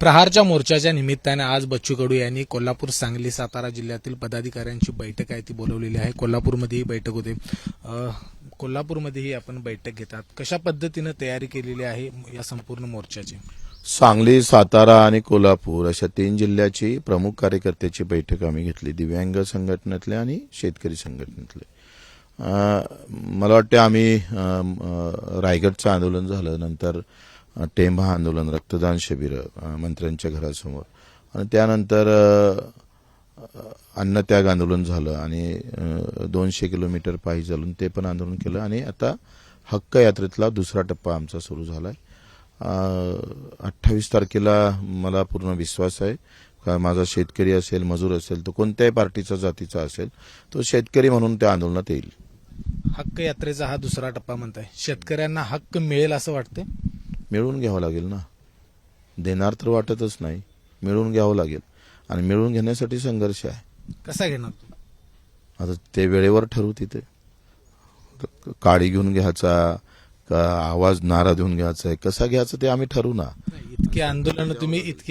प्रहारच्या मोर्चाच्या निमित्ताने आज बच्चू कडू यांनी कोल्हापूर, सांगली, सातारा जिल्ह्यातील पदाधिकाऱ्यांची बैठक आहे ती बोलवलेली आहे. कोल्हापूरमध्ये ही बैठक होते. कोल्हापूरमध्येही आपण बैठक घेतात. कशा पद्धतीने तयारी केलेली आहे या संपूर्ण मोर्चाची? सांगली, सातारा आणि कोल्हापूर अशा 3 जिल्ह्याची प्रमुख कार्यकर्त्याची बैठक आम्ही घेतली, दिव्यांग संघटनेतले आणि शेतकरी संघटनेतले. मला वाटते आम्ही रायगडचं आंदोलन झालं, नंतर टेंभा आंदोलन, रक्तदान शिबिर मंत्र्यांच्या घरासमोर, आणि त्यानंतर अन्नत्याग आंदोलन झालं आणि 200 किलोमीटर पायी चालून ते पण आंदोलन केलं. आणि आता हक्क यात्रेतला दुसरा टप्पा आमचा सुरू झालाय. 28 तारखेला मला पूर्ण विश्वास आहे का माझा शेतकरी असेल, मजूर असेल, तो कोणत्याही पार्टीचा जातीचा असेल, तो शेतकरी म्हणून त्या आंदोलनात येईल. हक्क यात्रेचा हा दुसरा टप्पा म्हणताय, शेतकऱ्यांना हक्क मिळेल असं वाटतंय? मिळवून घ्यावं लागेल ना, देणार तर वाटतच नाही, मिळवून घ्यावं लागेल. आणि मिळवून घेण्यासाठी संघर्ष आहे. कसा घेणार? आता ते वेळेवर ठरवू. तिथे काडी घेऊन घ्यायचा का आवाज नारा देऊन घ्यायचा आहे, कसा घ्यायचा ते आम्ही ठरवू ना. इतकी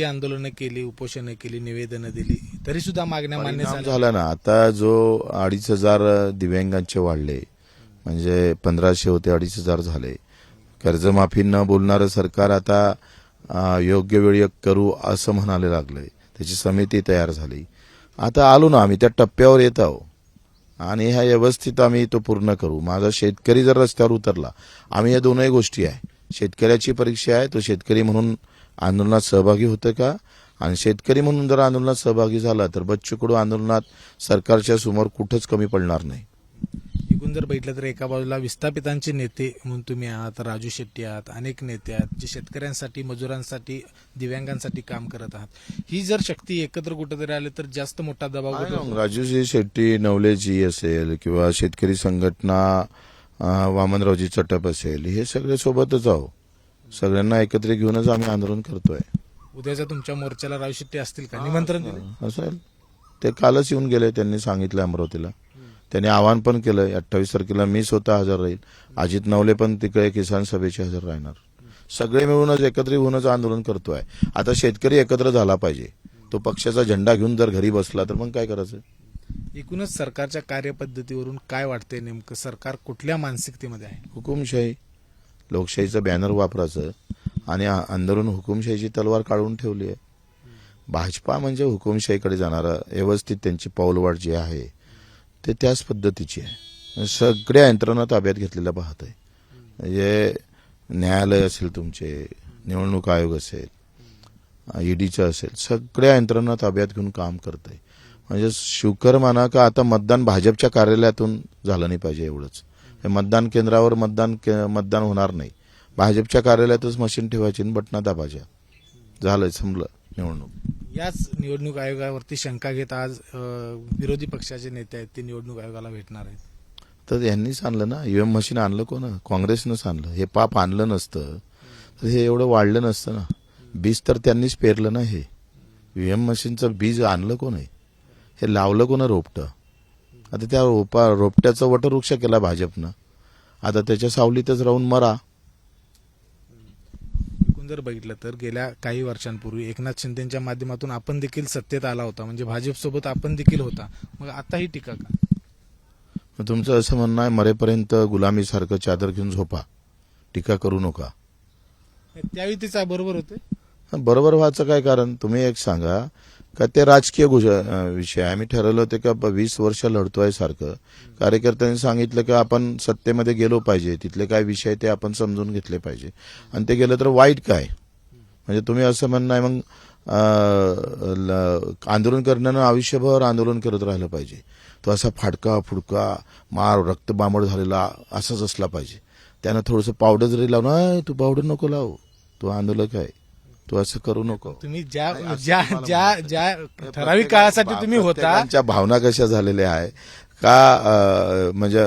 आंदोलनं केली, उपोषणं केली, निवेदनं दिली, तरी सुद्धा मागण्या मान्य झाल्या ना. आता जो 2,500 दिव्यांगांचे वाढले, म्हणजे 1,500 होते 2,500 झाले. कर्जमाफी न बोलणारं सरकार आता योग्य वेळी करू असं म्हणायला लागलंय. त्याची समिती तयार झाली. आता आलो ना आम्ही, त्या टप्प्यावर येत आहोत आणि ह्या व्यवस्थित आम्ही तो पूर्ण करू. माझा शेतकरी जर रस्त्यावर उतरला, आम्ही या दोनही गोष्टी आहे. शेतकऱ्याची परीक्षा आहे, तो शेतकरी म्हणून आंदोलनात सहभागी होतं का, आणि शेतकरी म्हणून जर आंदोलनात सहभागी झाला तर बच्चू कडू आंदोलनात सरकारच्या समोर कुठंच कमी पडणार नाही. एकूण जर बघितलं तर एका बाजूला विस्थापितांचे नेते म्हणून तुम्ही आहात, राजू शेट्टी आहात, अनेक नेते आहात जे शेतकऱ्यांसाठी, मजुरांसाठी, दिव्यांगांसाठी काम करत आहात. ही जर शक्ती एकत्र कुठेतरी आली तर जास्त मोठा दबाव. राजूजी शेट्टी, नवलेजी असेल किंवा शेतकरी संघटना वामनरावजी चटप असेल, हे सगळे सोबतच आहो. सगळ्यांना एकत्र घेऊनच आम्ही आंदोलन करतोय. उद्याच्या तुमच्या मोर्चाला राजू शेट्टी असतील का? निमंत्रण दिले असेल, ते कालच येऊन गेले. त्यांनी सांगितलं अमरावतीला, त्यांनी आवाहन पण केलंय. 28 तारखेला मी स्वतः हजर राहील. अजित नवले पण तिकडे किसान सभेचे हजर राहणार. सगळे मिळूनच एकत्र होऊनच आंदोलन करतोय. आता शेतकरी एकत्र झाला पाहिजे. तो पक्षाचा झेंडा घेऊन जर घरी बसला तर मग काय करायचं? एकूणच सरकारच्या कार्यपद्धतीवरून काय वाटतंय, नेमकं सरकार कुठल्या मानसिकतेमध्ये आहे? हुकुमशाही, लोकशाहीचं बॅनर वापरायचं आणि आंदोलन हुकुमशाहीची तलवार काढून ठेवली आहे. भाजपा म्हणजे हुकुमशाहीकडे जाणारा व्यवस्थित त्यांची पाऊलवाट जी आहे ते त्याच पद्धतीची आहे. सगळ्या यंत्रणा ताब्यात घेतलेल्या पाहत आहे. म्हणजे न्यायालय असेल, तुमचे निवडणूक आयोग असेल, ईडीचं असेल, सगळ्या यंत्रणा ताब्यात घेऊन काम करत आहे. म्हणजे शुकर माना का आता मतदान भाजपच्या कार्यालयातून झालं नाही पाहिजे एवढंच. हे मतदान केंद्रावर मतदान होणार नाही. भाजपच्या कार्यालयातच मशीन ठेवायची आणि बटना दाबायच्या, झालं, संपलं निवडणूक. याच निवडणूक आयोगावरती शंका घेत आज विरोधी पक्षाचे नेते आहेत ते निवडणूक आयोगाला भेटणार आहेत. तर यांनीच आणलं ना, ईव्हीएम मशीन आणलं कोण? काँग्रेसनंच आणलं. हे पाप आणलं नसतं तर हे एवढं वाढलं नसतं ना. बीज तर त्यांनीच पेरलं ना. हे ईव्हीएम मशीनचं बीज आणलं कोण आहे? हे लावलं कोण रोपटं? आता त्या रोपट्याचं वटवृक्ष केला भाजपनं. आता त्याच्या सावलीतच राहून मरा. जर बघितलं तर गेल्या काही वर्षांपूर्वी एकनाथ शिंदेच्या माध्यमातून आपण देखील सत्तेत आला होता, म्हणजे भाजपसोबत आपण देखील होता. मग आता ही टीका का? तुमचं असं म्हणणं आहे मरेपर्यंत गुलामीसारखं चादर घेऊन झोपा, टीका करू नका. त्यावेळी तिचा बरोबर होते. बरोबर व्हायचं काय कारण? तुम्ही एक सांगा का ते राजकीय विषय आहे. आम्ही ठरवलं होतं का 20 वर्ष लढतोय सारखं. कार्यकर्त्यांनी सांगितलं की आपण सत्तेमध्ये गेलो पाहिजे, तिथले काय विषय ते आपण समजून घेतले पाहिजे, आणि ते गेलं तर वाईट काय? म्हणजे तुम्ही असं म्हणणं आहे मग आंदोलन करण्यानं आयुष्यभर आंदोलन करत राहिलं पाहिजे. तो असा फाडका फुडका मार रक्तबांबळ झालेला असाच असला पाहिजे. त्यानं थोडंसं पावडर जरी लावून, तू पावडर नको लावू, तू आंदोलक आहे, तू असं करू नको. तुम्ही ज्या ठराविक काळासाठी तुम्ही होता, त्यांच्या भावना कशा झालेल्या आहे का? म्हणजे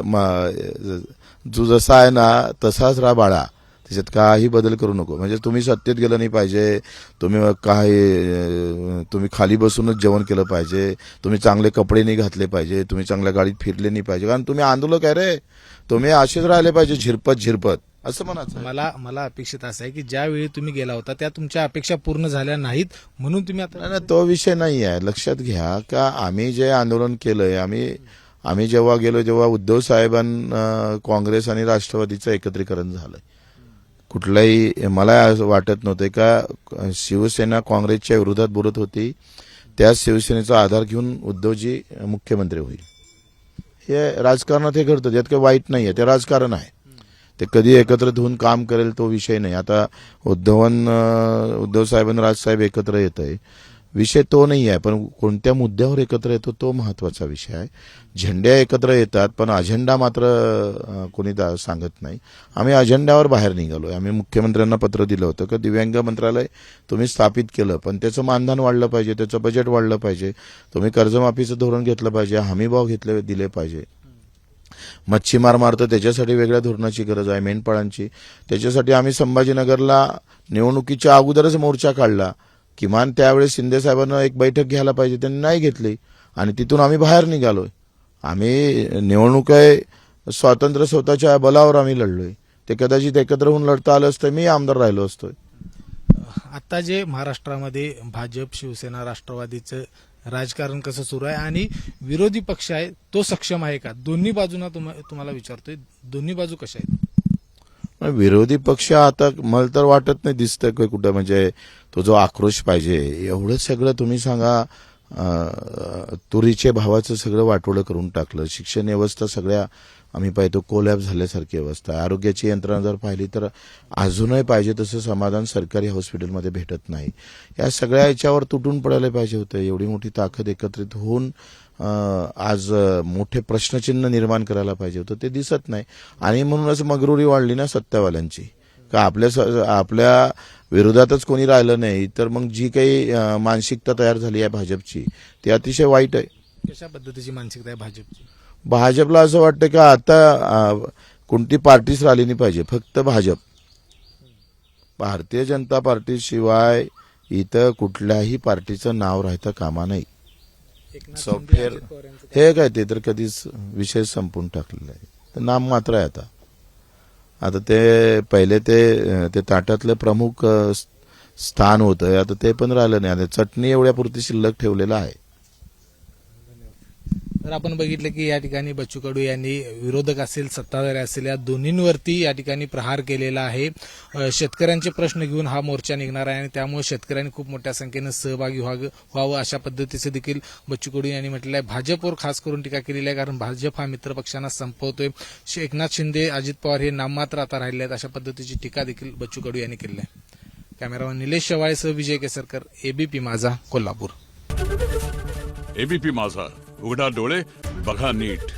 तू जसा आहे ना तसाच राहा बाळा, त्याच्यात काही बदल करू नको. म्हणजे तुम्ही सत्तेत गेलं नाही पाहिजे, तुम्ही खाली बसूनच जेवण केलं पाहिजे, तुम्ही चांगले कपडे नाही घातले पाहिजे, तुम्ही चांगल्या गाडीत फिरले नाही पाहिजे, कारण तुम्ही आंदोलक आहे रे. तुम्ही असेच राहिले पाहिजे झिरपत. असं म्हणायचं आहे. मला अपेक्षित असं आहे की ज्यावेळी तुम्ही गेला होता त्या तुमच्या अपेक्षा पूर्ण झाल्या नाहीत म्हणून तुम्ही आता नाही, तो विषय नाही आहे. लक्षात घ्या का आम्ही जे आंदोलन केलंय आम्ही जेव्हा गेलो तेव्हा उद्धव साहेबांना काँग्रेस आणि राष्ट्रवादीचं एकत्रीकरण झालंय. कुठलाही मला असं वाटत नव्हतं का शिवसेना काँग्रेसच्या विरोधात बोलत होती, त्याच शिवसेनेचा आधार घेऊन उद्धवजी मुख्यमंत्री होईल. हे राजकारणात हे घडतं, त्यात काही वाईट नाही आहे, ते राजकारण आहे. ते कधी एकत्रित होऊन काम करेल तो विषय नाही. आता उद्धव साहेब आणि राजसाहेब एकत्र येत आहे, विषय तो नाही आहे. पण कोणत्या मुद्द्यावर एकत्र येतो तो महत्वाचा विषय आहे. झेंड्या एकत्र येतात पण अजेंडा मात्र कोणी सांगत नाही. आम्ही अजेंड्यावर बाहेर निघालोय. आम्ही मुख्यमंत्र्यांना पत्र दिलं होतं की दिव्यांग मंत्रालय तुम्ही स्थापित केलं पण त्याचं मानधन वाढलं पाहिजे, त्याचं बजेट वाढलं पाहिजे, तुम्ही कर्जमाफीचं धोरण घेतलं पाहिजे, हमीभाव दिले पाहिजे. मच्छीमार मारतं त्याच्यासाठी वेगळ्या धोरणाची गरज आहे, मेंढपाळांची. त्याच्यासाठी आम्ही संभाजीनगरला निवडणुकीच्या अगोदरच मोर्चा काढला. किमान त्यावेळेस शिंदे साहेबांना एक बैठक घ्यायला पाहिजे, त्यांनी नाही घेतली आणि तिथून आम्ही बाहेर निघालोय. आम्ही निवडणूक आहे स्वातंत्र्य स्वतःच्या बलावर आम्ही लढलोय. ते कदाचित एकत्र होऊन लढता आलं असतं मी आमदार राहिलो असतोय. आता जे महाराष्ट्रामध्ये भाजप शिवसेना राष्ट्रवादीचं राजकारण कसं सुरू आहे आणि विरोधी पक्ष आहे तो सक्षम आहे का? दोन्ही बाजूंना तुम्हाला विचारतोय, दोन्ही बाजू कशा आहेत? विरोधी पक्ष आता मला तर वाटत नाही दिसतंय की कुठं म्हणजे तो जो आक्रोश पाहिजे एवढं सगळं तुम्ही सांगा. तुरीचे भावाचं सगळं वाटोळं करून टाकलं. शिक्षण व्यवस्था सगळ्या आम्ही पाहतो कोलॅप झाल्यासारखी अवस्था. आरोग्याची यंत्रणा जर पाहिली तर अजूनही पाहिजे तसं समाधान सरकारी हॉस्पिटलमध्ये भेटत नाही. या सगळ्या याच्यावर तुटून पडायला पाहिजे होतं. एवढी मोठी ताकद एकत्रित होऊन आज मोठे प्रश्नचिन्ह निर्माण करायला पाहिजे होतं, ते दिसत नाही. आणि म्हणूनच मगरुरी वाढली ना सत्तावाल्यांची का आपल्या विरोधातच कोणी राहिलं नाही तर मग जी काही मानसिकता तयार झाली आहे भाजपची ती अतिशय वाईट आहे. कशा पद्धतीची मानसिकता आहे भाजपची? भाजपला असं वाटतं की आता कोणती पार्टीच राहिली नाही पाहिजे, फक्त भाजप. भारतीय जनता पार्टीशिवाय इथं कुठल्याही पार्टीचं नाव राहता कामा नाही. हे काय ते तर कधीच विषय संपून टाकलेला आहे. तर नाम मात्र आहे. आता ते पहिले ते ताटातलं प्रमुख स्थान होतं, आता ते पण राहिलं नाही. आता चटणी एवढ्या पुरती शिल्लक ठेवलेलं आहे. तर आपण बघितलं की या ठिकाणी बच्चू कडू यांनी विरोधक असेल सत्ताधारी असेल या दोन्हींवरती या ठिकाणी प्रहार केलेला आहे. शेतकऱ्यांचे प्रश्न घेऊन हा मोर्चा निघणार आहे आणि त्यामुळे शेतकऱ्यांनी खूप मोठ्या संख्येनं सहभागी व्हावं अशा पद्धतीचं देखील बच्चू कडू यांनी म्हटलं आहे. भाजपवर खास करून टीका केलेली आहे कारण भाजप हा मित्र पक्षांना संपवतोय. एकनाथ शिंदे अजित पवार हे नाममात्र आता राहिले आहेत अशा पद्धतीची टीका देखील बच्चू कडू यांनी केली आहे. कॅमेरामॅन निलेश शेवाळेसह विजय केसरकर, एबीपी माझा, कोल्हापूर. एबीपी माझा, उघडा डोळे बघा नीट.